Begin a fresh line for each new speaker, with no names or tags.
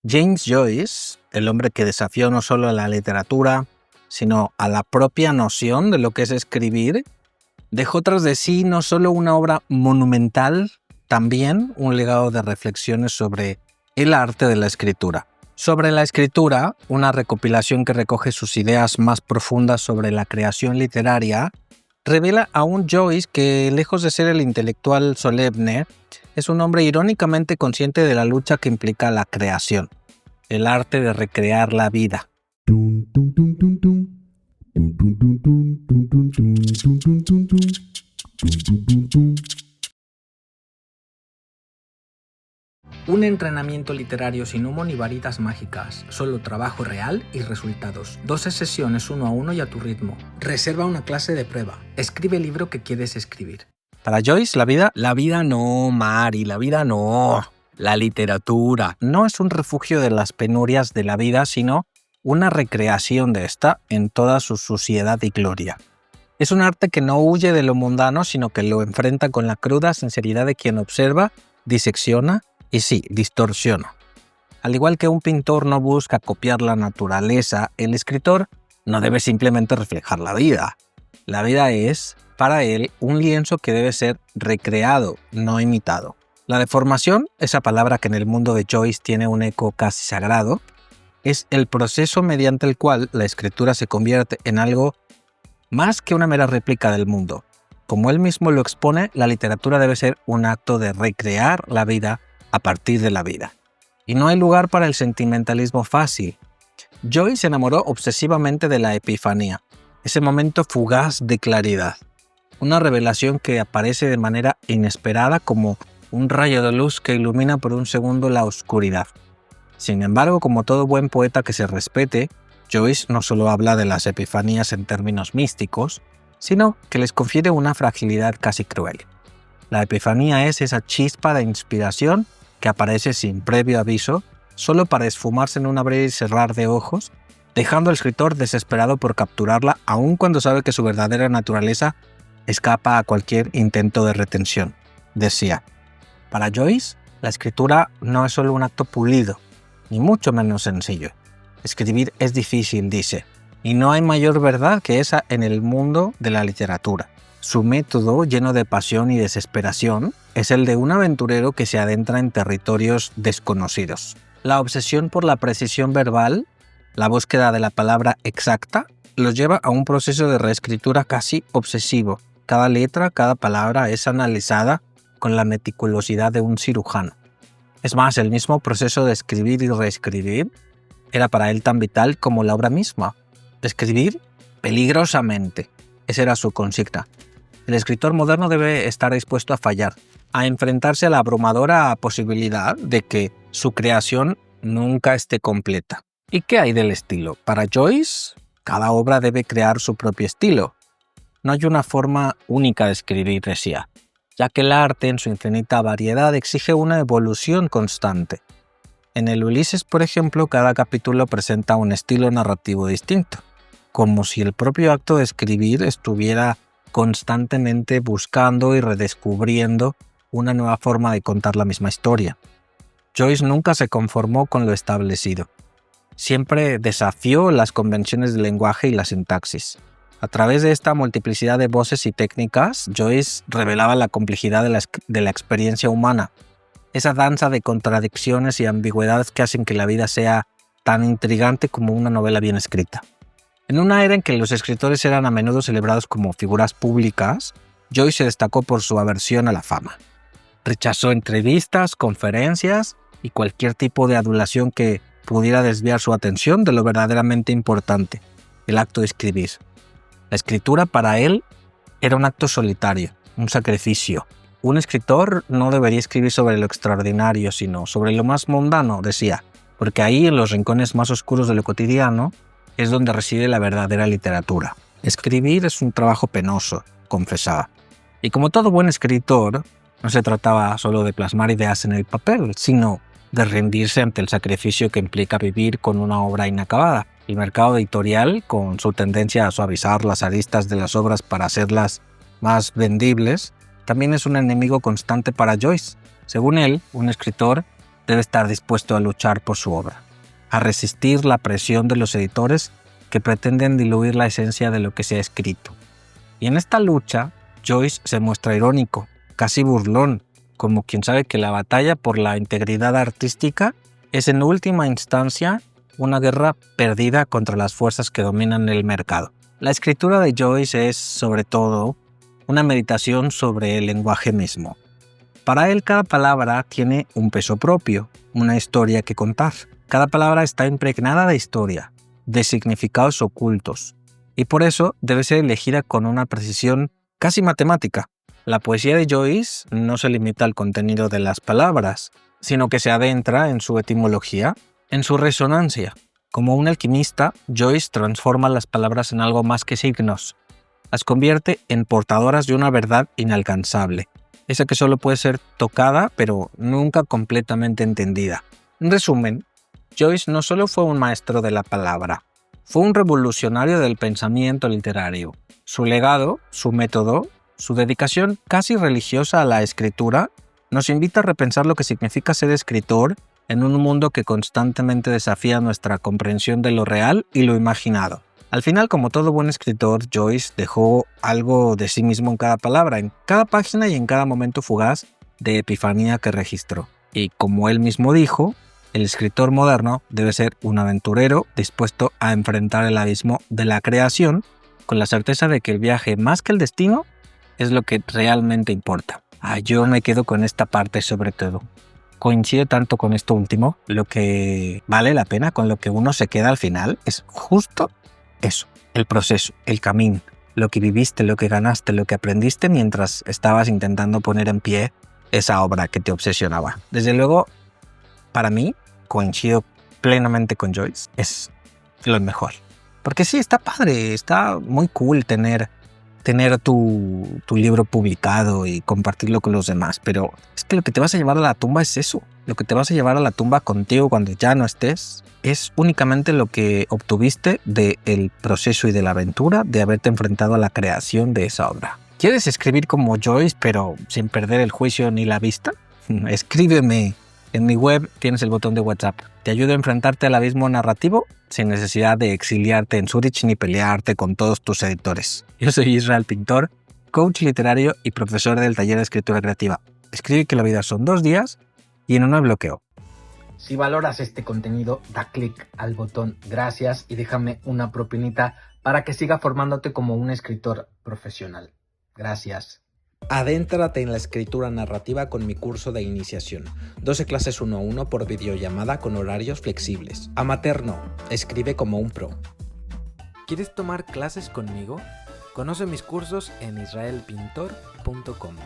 James Joyce, el hombre que desafió no solo a la literatura, sino a la propia noción de lo que es escribir, dejó tras de sí no solo una obra monumental, también un legado de reflexiones sobre el arte de la escritura. Sobre la escritura, una recopilación que recoge sus ideas más profundas sobre la creación literaria, revela a un Joyce que, lejos de ser el intelectual solemne, es un hombre irónicamente consciente de la lucha que implica la creación, el arte de recrear la vida. Un entrenamiento literario sin humo ni varitas mágicas, solo trabajo real y resultados. 12 sesiones 1 a 1 y a tu ritmo. Reserva una clase de prueba. Escribe el libro que quieres escribir. Para Joyce, la vida no, Mari, la vida no. La literatura no es un refugio de las penurias de la vida, sino una recreación de esta en toda su suciedad y gloria. Es un arte que no huye de lo mundano, sino que lo enfrenta con la cruda sinceridad de quien observa, disecciona y sí, distorsiona. Al igual que un pintor no busca copiar la naturaleza, el escritor no debe simplemente reflejar la vida. La vida es, para él, un lienzo que debe ser recreado, no imitado. La deformación, esa palabra que en el mundo de Joyce tiene un eco casi sagrado, es el proceso mediante el cual la escritura se convierte en algo más que una mera réplica del mundo. Como él mismo lo expone, la literatura debe ser un acto de recrear la vida a partir de la vida. Y no hay lugar para el sentimentalismo fácil. Joyce se enamoró obsesivamente de la epifanía, ese momento fugaz de claridad. Una revelación que aparece de manera inesperada como un rayo de luz que ilumina por un segundo la oscuridad. Sin embargo, como todo buen poeta que se respete, Joyce no solo habla de las epifanías en términos místicos, sino que les confiere una fragilidad casi cruel. La epifanía es esa chispa de inspiración que aparece sin previo aviso, solo para esfumarse en un abrir y cerrar de ojos, dejando al escritor desesperado por capturarla aun cuando sabe que su verdadera naturaleza escapa a cualquier intento de retención. Decía, para Joyce, la escritura no es solo un acto pulido, ni mucho menos sencillo. Escribir es difícil, dice, y no hay mayor verdad que esa en el mundo de la literatura. Su método, lleno de pasión y desesperación, es el de un aventurero que se adentra en territorios desconocidos. La obsesión por la precisión verbal, la búsqueda de la palabra exacta, los lleva a un proceso de reescritura casi obsesivo. Cada letra, cada palabra es analizada con la meticulosidad de un cirujano. Es más, el mismo proceso de escribir y reescribir era para él tan vital como la obra misma. Escribir peligrosamente. Esa era su consigna. El escritor moderno debe estar dispuesto a fallar, a enfrentarse a la abrumadora posibilidad de que su creación nunca esté completa. ¿Y qué hay del estilo? Para Joyce, cada obra debe crear su propio estilo. No hay una forma única de escribir, decía, ya que el arte en su infinita variedad exige una evolución constante. En el Ulises, por ejemplo, cada capítulo presenta un estilo narrativo distinto, como si el propio acto de escribir estuviera constantemente buscando y redescubriendo una nueva forma de contar la misma historia. Joyce nunca se conformó con lo establecido. Siempre desafió las convenciones del lenguaje y la sintaxis. A través de esta multiplicidad de voces y técnicas, Joyce revelaba la complejidad de la experiencia humana, esa danza de contradicciones y ambigüedades que hacen que la vida sea tan intrigante como una novela bien escrita. En una era en que los escritores eran a menudo celebrados como figuras públicas, Joyce se destacó por su aversión a la fama. Rechazó entrevistas, conferencias y cualquier tipo de adulación que pudiera desviar su atención de lo verdaderamente importante, el acto de escribir. La escritura para él era un acto solitario, un sacrificio. Un escritor no debería escribir sobre lo extraordinario, sino sobre lo más mundano, decía, porque ahí, en los rincones más oscuros de lo cotidiano, es donde reside la verdadera literatura. Escribir es un trabajo penoso, confesaba. Y como todo buen escritor, no se trataba solo de plasmar ideas en el papel, sino de rendirse ante el sacrificio que implica vivir con una obra inacabada. El mercado editorial, con su tendencia a suavizar las aristas de las obras para hacerlas más vendibles, también es un enemigo constante para Joyce. Según él, un escritor debe estar dispuesto a luchar por su obra, a resistir la presión de los editores que pretenden diluir la esencia de lo que se ha escrito. Y en esta lucha, Joyce se muestra irónico, casi burlón, como quien sabe que la batalla por la integridad artística es en última instancia una guerra perdida contra las fuerzas que dominan el mercado. La escritura de Joyce es, sobre todo, una meditación sobre el lenguaje mismo. Para él, cada palabra tiene un peso propio, una historia que contar. Cada palabra está impregnada de historia, de significados ocultos, y por eso debe ser elegida con una precisión casi matemática. La poesía de Joyce no se limita al contenido de las palabras, sino que se adentra en su etimología, en su resonancia. Como un alquimista, Joyce transforma las palabras en algo más que signos. Las convierte en portadoras de una verdad inalcanzable, esa que solo puede ser tocada, pero nunca completamente entendida. En resumen, Joyce no solo fue un maestro de la palabra, fue un revolucionario del pensamiento literario. Su legado, su método, su dedicación casi religiosa a la escritura nos invita a repensar lo que significa ser escritor en un mundo que constantemente desafía nuestra comprensión de lo real y lo imaginado. Al final, como todo buen escritor, Joyce dejó algo de sí mismo en cada palabra, en cada página y en cada momento fugaz de epifanía que registró. Y como él mismo dijo, el escritor moderno debe ser un aventurero dispuesto a enfrentar el abismo de la creación con la certeza de que el viaje, más que el destino, es lo que realmente importa. Yo me quedo con esta parte sobre todo. Coincido tanto con esto último. Lo que vale la pena, con lo que uno se queda al final, es justo eso, el proceso, el camino, lo que viviste, lo que ganaste, lo que aprendiste mientras estabas intentando poner en pie esa obra que te obsesionaba. Desde luego, para mí, coincido plenamente con Joyce, es lo mejor. Porque sí, está padre, está muy cool tener tu libro publicado y compartirlo con los demás, pero es que lo que te vas a llevar a la tumba es eso. Lo que te vas a llevar a la tumba contigo cuando ya no estés es únicamente lo que obtuviste del proceso y de la aventura de haberte enfrentado a la creación de esa obra. ¿Quieres escribir como Joyce pero sin perder el juicio ni la vista? Escríbeme. En mi web tienes el botón de WhatsApp. Te ayudo a enfrentarte al abismo narrativo sin necesidad de exiliarte en Zurich ni pelearte con todos tus editores. Yo soy Israel Pintor, coach literario y profesor del taller de escritura creativa. Escribe que la vida son 2 días y en uno hay bloqueo. Si valoras este contenido, da clic al botón gracias y déjame una propinita para que siga formándote como un escritor profesional. Gracias. Adéntrate en la escritura narrativa con mi curso de iniciación. 12 clases 1 a 1 por videollamada con horarios flexibles. Amateur no, escribe como un pro. ¿Quieres tomar clases conmigo? Conoce mis cursos en israelpintor.com.